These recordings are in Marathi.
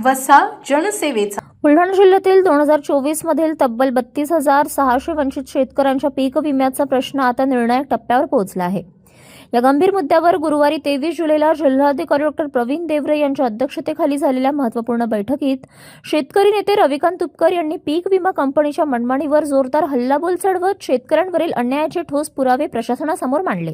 वसा जनसेवेचा। बुलढाणा जिल्ह्यातील 2024 मधील तब्बल 32,600 वंचित शेतकऱ्यांच्या पीक विम्याचा प्रश्न आता निर्णायक टप्प्यावर पोहोचला आहे। या गंभीर मुद्द्यावर गुरुवारी 23 जुलैला जिल्हाधिकारी डॉ. प्रवीण देवरे यांच्या अध्यक्षतेखाली झालेल्या महत्त्वपूर्ण बैठकीत शेतकरी नेते रविकांत तुपकर यांनी पीक विमा कंपनीच्या मनमानीवर जोरदार हल्लाबोल चढवत शेतकऱ्यांवरील अन्यायाचे ठोस पुरावे प्रशासनासमोर मांडले।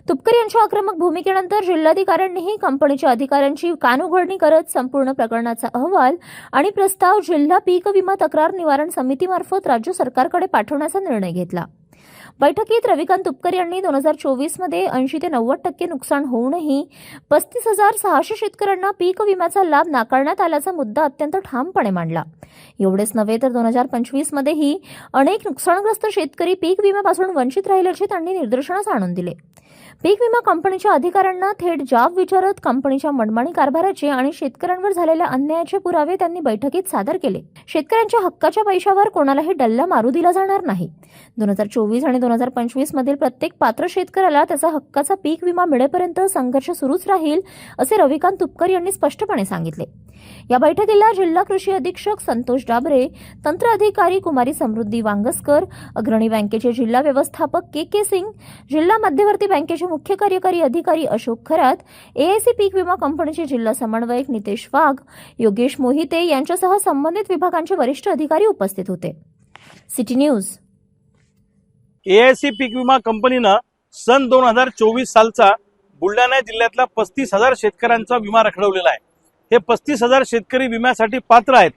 तुपकर यांच्या आक्रमक भूमिकेनंतर जिल्हाधिकाऱ्यांनीही कंपनीच्या अधिकाऱ्यांची कानउघडणी करत संपूर्ण प्रकरणाचा अहवाल आणि प्रस्ताव जिल्हा पीक विमा तक्रार निवारण समितीमार्फत राज्य सरकारकडे पाठवण्याचा निर्णय घेतला। बैठकीत रविकांत तुपकर यांनी 2024 मध्ये 80 ते 90% नुकसान होऊनही 35,600 शेतकऱ्यांना पीक विम्याचा लाभ नाकारण्यात आल्याचा मुद्दा अत्यंत ठामपणे मांडला। एवढेच नव्हे तर 2025 मध्येही अनेक नुकसानग्रस्त शेतकरी पीक विम्यापासून वंचित राहिल्याचे त्यांनी निदर्शनास आणून दिले। पीक विमा कंपनीच्या अधिकाऱ्यांना थेट जाब विचारत कंपनीच्या मनमानी कारभाराचे आणि शेतकऱ्यांवर झालेल्या अन्यायाचे पुरावे त्यांनी बैठकीत सादर केले। शेतकऱ्यांच्या हक्काच्या पैशावर कोणालाही डल्ला मारू दिला जाणार नाही। 2024 आणि 2025 मधील प्रत्येक पात्र शेतकऱ्याला त्याचा हक्काचा पीक विमा मिळेपर्यंत संघर्ष सुरूच राहील, असे रविकांत तुपकर यांनी स्पष्टपणे सांगितले। या बैठकीला जिल्हा कृषी अधीक्षक संतोष डाबरे, तंत्र अधिकारी कुमारी समृद्धी वांगस्कर, अग्रणी बँकेचे जिल्हा व्यवस्थापक के सिंग, जिल्हा मध्यवर्ती बँकेचे मुख्य कार्यकारी अधिकारी अशोक खरात, एआयसी पीक विमा कंपनीचे जिल्हा समन्वयक नितेश वाघ, योगेश मोहिते यांच्यासह संबंधित विभागांचे वरिष्ठ अधिकारी उपस्थित होते। City news. एआयसी पीक विमा कंपनीनं सन 2024 सालचा बुलढाणा जिल्ह्यातला 35,000 शेतकऱ्यांचा विमा रखडवलेला आहे। हे 35,000 शेतकरी विम्यासाठी पात्र आहेत।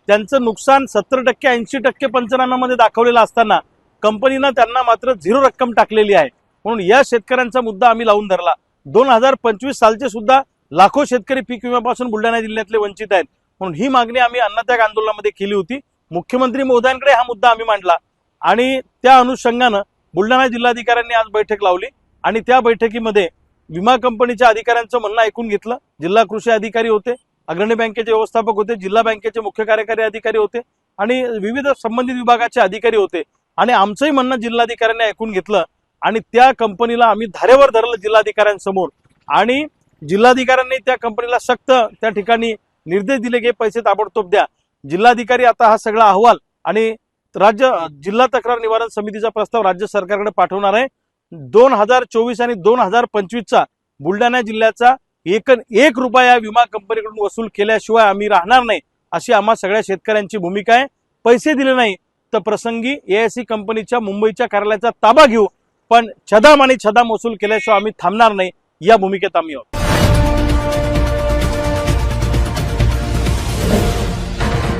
त्यांचं नुकसान 70%, 80% पंचनाम्यामध्ये दाखवलेलं असताना कंपनीनं त्यांना मात्र 0 रक्कम टाकलेली आहे। म्हणून या शेतकऱ्यांचा मुद्दा आम्ही लावून धरला। 2025 सालचे सुद्धा लाखो शेतकरी पीक विम्यापासून बुलढाणा जिल्ह्यातले वंचित आहेत। म्हणून ही मागणी आम्ही अन्नत्याग आंदोलनामध्ये केली होती। मुख्यमंत्री महोदयांकडे हा मुद्दा आम्ही मांडला आणि त्या अनुषंगानं बुलढाणा जिल्हाधिकाऱ्यांनी आज बैठक लावली आणि त्या बैठकीमध्ये विमा कंपनीच्या अधिकाऱ्यांचं म्हणणं ऐकून घेतलं। जिल्हा कृषी अधिकारी होते, अग्रणी बँकेचे व्यवस्थापक होते, जिल्हा बँकेचे मुख्य कार्यकारी अधिकारी होते आणि विविध संबंधित विभागाचे अधिकारी होते आणि आमचंही म्हणणं जिल्हाधिकाऱ्यांनी ऐकून घेतलं आणि त्या कंपनीला आम्ही धारेवर धरलं जिल्हाधिकाऱ्यांसमोर आणि जिल्हाधिकाऱ्यांनी त्या कंपनीला सक्त त्या ठिकाणी निर्देश दिले की पैसे ताबडतोब द्या। जिल्हाधिकारी आता हा सगळा अहवाल आणि जिल्हा तक्रार निवारण समितीचा प्रस्ताव राज्य सरकारकडे पाठवणार आहे। 2024 आणि 2025चा बुलढाणा जिल्ह्याचा एक रुपया विमा कंपनीकडून वसूल केल्याशिवाय आम्ही राहणार नाही, अशी आम्हा सगळ्या शेतकऱ्यांची भूमिका आहे। पैसे दिले नाही तर प्रसंगी एआयसी कंपनीच्या मुंबईच्या कार्यालयाचा ताबा घेऊ, पण छदाम आणि छदाम वसूल केल्याशिवाय आम्ही थांबणार नाही, या भूमिकेत आम्ही आहोत।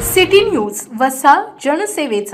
सिटी न्यूज, वसा जनसेवेचा।